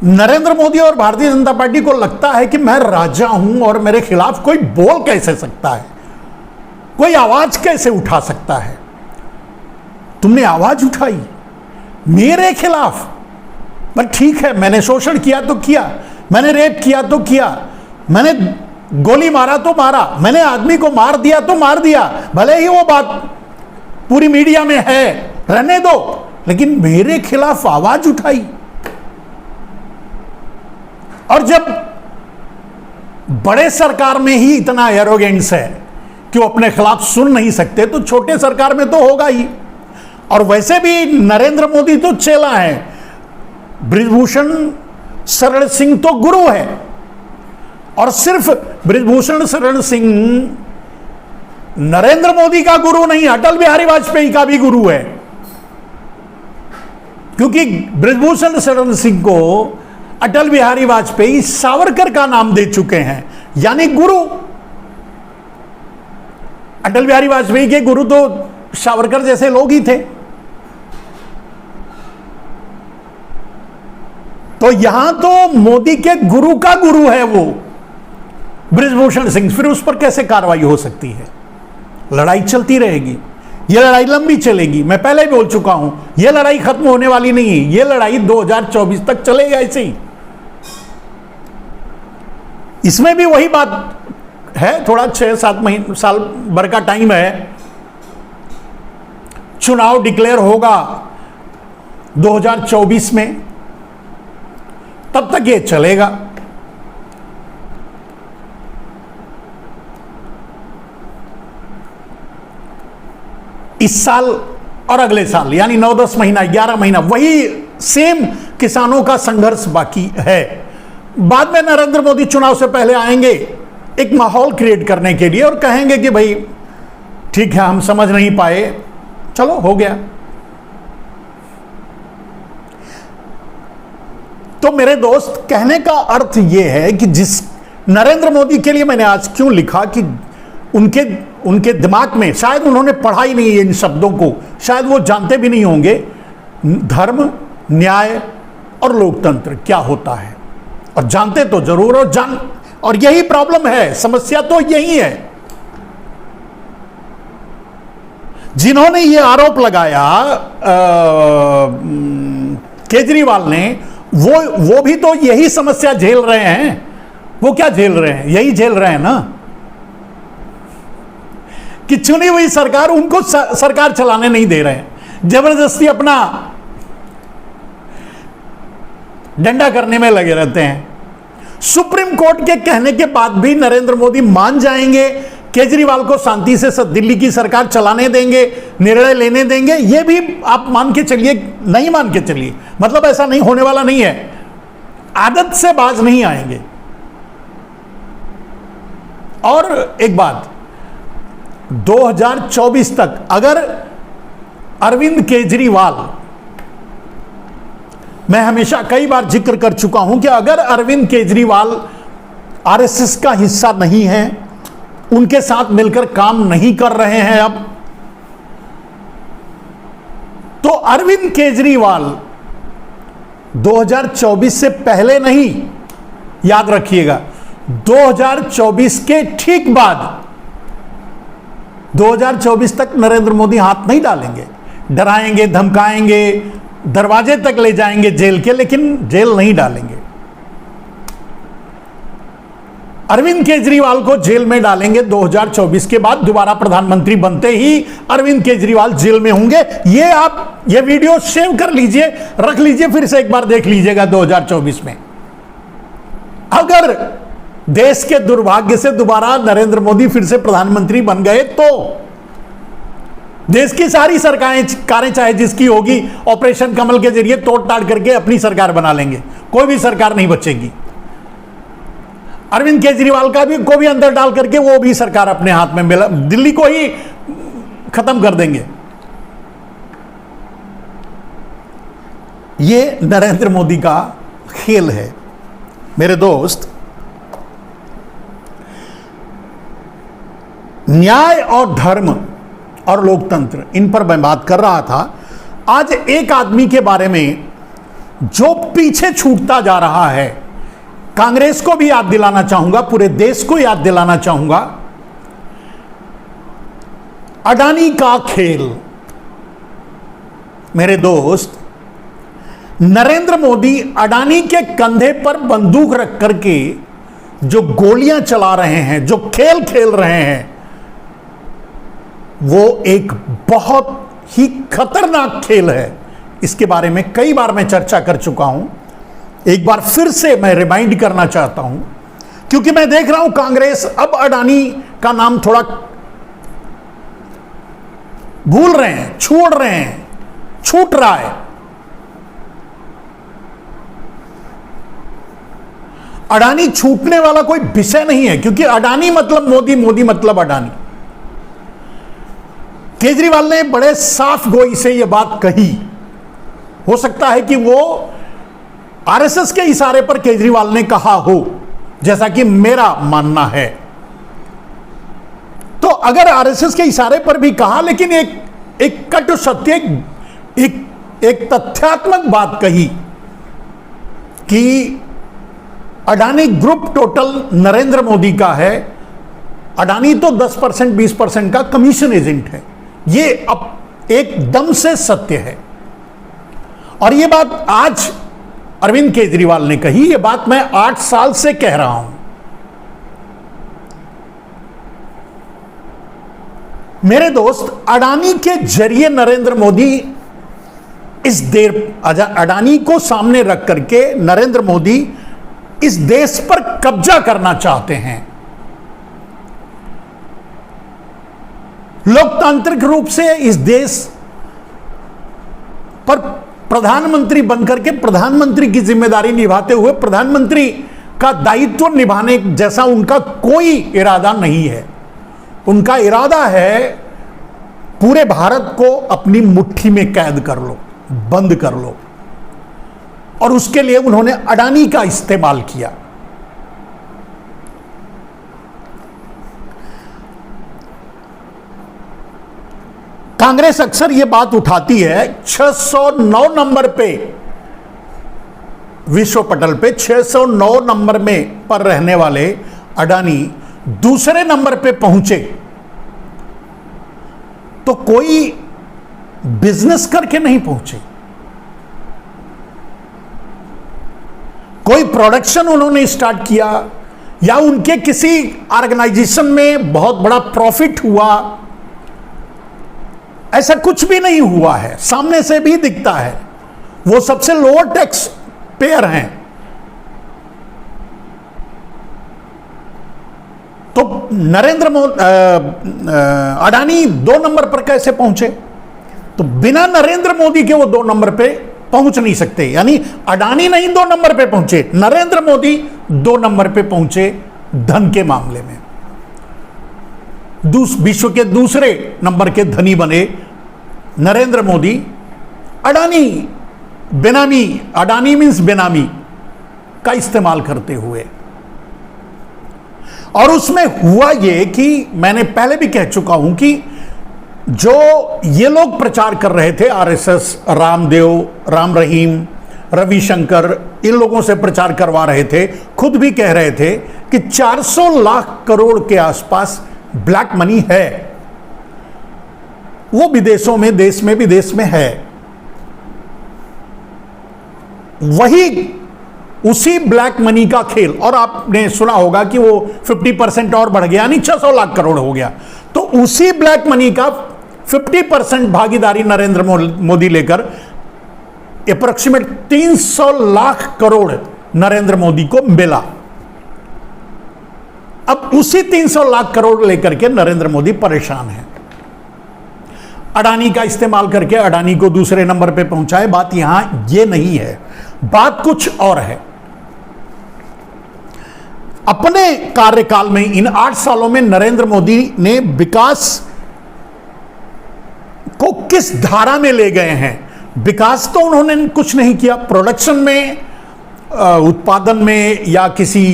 नरेंद्र मोदी और भारतीय जनता पार्टी को लगता है कि मैं राजा हूं और मेरे खिलाफ कोई बोल कैसे सकता है, कोई आवाज कैसे उठा सकता है। तुमने आवाज उठाई मेरे खिलाफ, पर ठीक है, मैंने शोषण किया तो किया, मैंने रेप किया तो किया, मैंने गोली मारा तो मारा, मैंने आदमी को मार दिया तो मार दिया, भले ही वो बात पूरी मीडिया में है, रहने दो, लेकिन मेरे खिलाफ आवाज उठाई। और जब बड़े सरकार में ही इतना एरोगेंस है कि वो अपने खिलाफ सुन नहीं सकते, तो छोटे सरकार में तो होगा ही। और वैसे भी नरेंद्र मोदी तो चेला है, बृजभूषण शरण सिंह तो गुरु है। और सिर्फ बृजभूषण शरण सिंह नरेंद्र मोदी का गुरु नहीं, अटल बिहारी वाजपेयी का भी गुरु है, क्योंकि बृजभूषण शरण सिंह को अटल बिहारी वाजपेयी सावरकर का नाम दे चुके हैं, यानी गुरु। अटल बिहारी वाजपेयी के गुरु तो सावरकर जैसे लोग ही थे। तो यहां तो मोदी के गुरु का गुरु है वो बृजभूषण सिंह, फिर उस पर कैसे कार्रवाई हो सकती है? लड़ाई चलती रहेगी, यह लड़ाई लंबी चलेगी। मैं पहले भी बोल चुका हूं, यह लड़ाई खत्म होने वाली नहीं है, यह लड़ाई 2024 तक चलेगा ऐसे ही। इसमें भी वही बात है, थोड़ा 6-7 महीने साल भर का टाइम है, चुनाव डिक्लेयर होगा 2024 में, तब तक ये चलेगा। इस साल और अगले साल यानी 9-10 महीना, 11 महीना वही सेम किसानों का संघर्ष बाकी है। बाद में नरेंद्र मोदी चुनाव से पहले आएंगे एक माहौल क्रिएट करने के लिए और कहेंगे कि भाई ठीक है, हम समझ नहीं पाए, चलो हो गया। तो मेरे दोस्त, कहने का अर्थ यह है कि जिस नरेंद्र मोदी के लिए मैंने आज क्यों लिखा कि उनके दिमाग में शायद उन्होंने पढ़ा ही नहीं इन शब्दों को, शायद वो जानते भी नहीं होंगे धर्म, न्याय और लोकतंत्र क्या होता है, और जानते तो जरूर, और यही प्रॉब्लम है, समस्या तो यही है। जिन्होंने ये आरोप लगाया केजरीवाल ने, वो भी तो यही समस्या झेल रहे हैं। वो क्या झेल रहे हैं? यही झेल रहे हैं ना कि चुनी हुई सरकार उनको सरकार चलाने नहीं दे रहे हैं, जबरदस्ती अपना डंडा करने में लगे रहते हैं। सुप्रीम कोर्ट के कहने के बाद भी नरेंद्र मोदी मान जाएंगे, केजरीवाल को शांति से दिल्ली की सरकार चलाने देंगे, निर्णय लेने देंगे, यह भी आप मान के चलिए, नहीं मान के चलिए, मतलब ऐसा नहीं होने वाला नहीं है। आदत से बाज नहीं आएंगे। और एक बात, 2024 तक अगर अरविंद केजरीवाल, मैं हमेशा कई बार जिक्र कर चुका हूं कि अगर अरविंद केजरीवाल आरएसएस का हिस्सा नहीं है, उनके साथ मिलकर काम नहीं कर रहे हैं अब, तो अरविंद केजरीवाल 2024 से पहले नहीं, याद रखिएगा 2024 के ठीक बाद 2024 तक नरेंद्र मोदी हाथ नहीं डालेंगे। डराएंगे, धमकाएंगे, दरवाजे तक ले जाएंगे जेल के, लेकिन जेल नहीं डालेंगे। अरविंद केजरीवाल को जेल में डालेंगे 2024 के बाद, दोबारा प्रधानमंत्री बनते ही अरविंद केजरीवाल जेल में होंगे। ये आप ये वीडियो सेव कर लीजिए, रख लीजिए, फिर से एक बार देख लीजिएगा 2024 में। अगर देश के दुर्भाग्य से दोबारा नरेंद्र मोदी फिर से प्रधानमंत्री बन गए तो देश की सारी सरकारें चाहे जिसकी होगी, ऑपरेशन कमल के जरिए तोड़ ताड़ करके अपनी सरकार बना लेंगे, कोई भी सरकार नहीं बचेगी। अरविंद केजरीवाल को भी अंदर डाल करके वो भी सरकार अपने हाथ में मिला, दिल्ली को ही खत्म कर देंगे। ये नरेंद्र मोदी का खेल है मेरे दोस्त। न्याय और धर्म और लोकतंत्र, इन पर मैं बात कर रहा था। आज एक आदमी के बारे में जो पीछे छूटता जा रहा है, कांग्रेस को भी याद दिलाना चाहूंगा, पूरे देश को याद दिलाना चाहूंगा, अडानी का खेल। मेरे दोस्त, नरेंद्र मोदी अडानी के कंधे पर बंदूक रख करके जो गोलियां चला रहे हैं, जो खेल खेल रहे हैं, वो एक बहुत ही खतरनाक खेल है। इसके बारे में कई बार मैं चर्चा कर चुका हूं, एक बार फिर से मैं रिमाइंड करना चाहता हूं, क्योंकि मैं देख रहा हूं कांग्रेस अब अडानी का नाम थोड़ा भूल रहे हैं, छोड़ रहे हैं, छूट रहा है। अडानी छूटने वाला कोई विषय नहीं है, क्योंकि अडानी मतलब मोदी, मोदी मतलब अडानी। केजरीवाल ने बड़े साफ गोई से यह बात कही। हो सकता है कि वो आरएसएस के इशारे पर केजरीवाल ने कहा हो, जैसा कि मेरा मानना है। तो अगर आरएसएस के इशारे पर भी कहा, लेकिन एक कटु सत्य, एक तथ्यात्मक बात कही कि अडानी ग्रुप टोटल नरेंद्र मोदी का है, अडानी तो 10% 20% का कमीशन एजेंट है। ये अब एकदम से सत्य है, और ये बात आज अरविंद केजरीवाल ने कही। ये बात मैं 8 साल से कह रहा हूं। मेरे दोस्त, अडानी के जरिए नरेंद्र मोदी अडानी को सामने रख करके नरेंद्र मोदी इस देश पर कब्जा करना चाहते हैं। लोकतांत्रिक रूप से इस देश पर प्रधानमंत्री बनकर के प्रधानमंत्री की जिम्मेदारी निभाते हुए प्रधानमंत्री का दायित्व निभाने जैसा उनका कोई इरादा नहीं है। उनका इरादा है पूरे भारत को अपनी मुट्ठी में कैद कर लो, बंद कर लो, और उसके लिए उन्होंने अडानी का इस्तेमाल किया। कांग्रेस अक्सर यह बात उठाती है 609 नंबर पे, विश्व पटल पे 609 नंबर में पर रहने वाले अडानी दूसरे नंबर पे पहुंचे तो कोई बिजनेस करके नहीं पहुंचे, कोई प्रोडक्शन उन्होंने स्टार्ट किया, या उनके किसी ऑर्गेनाइजेशन में बहुत बड़ा प्रॉफिट हुआ, ऐसा कुछ भी नहीं हुआ है। सामने से भी दिखता है वो सबसे लोअर टैक्स पेयर हैं। तो नरेंद्र मोदी अडानी 2 नंबर पर कैसे पहुंचे? तो बिना नरेंद्र मोदी के वो 2 नंबर पे पहुंच नहीं सकते। यानी अडानी नहीं 2 नंबर पे पहुंचे, नरेंद्र मोदी 2 नंबर पे पहुंचे धन के मामले में। विश्व के दूसरे नंबर के धनी बने नरेंद्र मोदी। अडानी बेनामी, अडानी मीन्स बेनामी का इस्तेमाल करते हुए। और उसमें हुआ ये कि मैंने पहले भी कह चुका हूं कि जो ये लोग प्रचार कर रहे थे, आरएसएस, रामदेव, राम रहीम, रविशंकर, इन लोगों से प्रचार करवा रहे थे, खुद भी कह रहे थे कि 400 लाख करोड़ के आसपास ब्लैक मनी है, वो विदेशों में, देश में, विदेश में है। वही उसी ब्लैक मनी का खेल, और आपने सुना होगा कि वो 50% और बढ़ गया, यानी 600 लाख करोड़ हो गया। तो उसी ब्लैक मनी का 50% भागीदारी नरेंद्र मोदी लेकर अप्रोक्सीमेट 300 लाख करोड़ नरेंद्र मोदी को मिला। अब उसी 300 लाख करोड़ लेकर के नरेंद्र मोदी परेशान है। अडानी का इस्तेमाल करके अडानी को दूसरे नंबर पे पहुंचाए। बात यहां ये नहीं है, बात कुछ और है। अपने कार्यकाल में इन 8 सालों में नरेंद्र मोदी ने विकास को किस धारा में ले गए हैं? विकास तो उन्होंने कुछ नहीं किया। प्रोडक्शन में, उत्पादन में, या किसी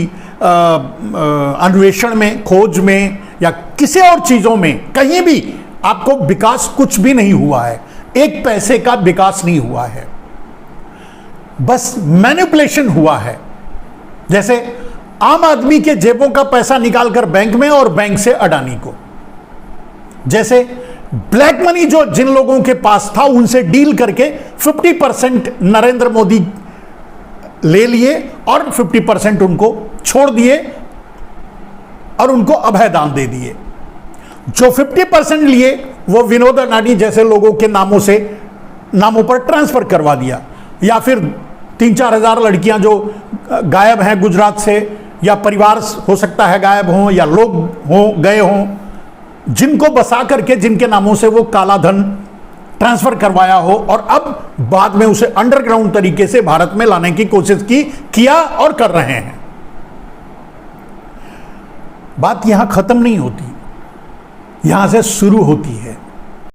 अन्वेषण में, खोज में, या किसी और चीजों में कहीं भी आपको विकास कुछ भी नहीं हुआ है। एक पैसे का विकास नहीं हुआ है। बस मैनिपुलेशन हुआ है। जैसे आम आदमी के जेबों का पैसा निकालकर बैंक में और बैंक से अडानी को, जैसे ब्लैक मनी जो जिन लोगों के पास था उनसे डील करके 50% नरेंद्र मोदी ले लिए और 50% उनको छोड़ दिए और उनको अभयदान दे दिए। जो 50% लिए वो विनोद अडानी जैसे लोगों के नामों पर ट्रांसफर करवा दिया, या फिर 3-4 हजार लड़कियां जो गायब हैं गुजरात से, या परिवार हो सकता है गायब हों या लोग गए हों, जिनको बसा करके जिनके नामों से वो काला धन ट्रांसफर करवाया हो, और अब बाद में उसे अंडरग्राउंड तरीके से भारत में लाने की कोशिश किया और कर रहे हैं। बात यहां खत्म नहीं होती, यहां से शुरू होती है।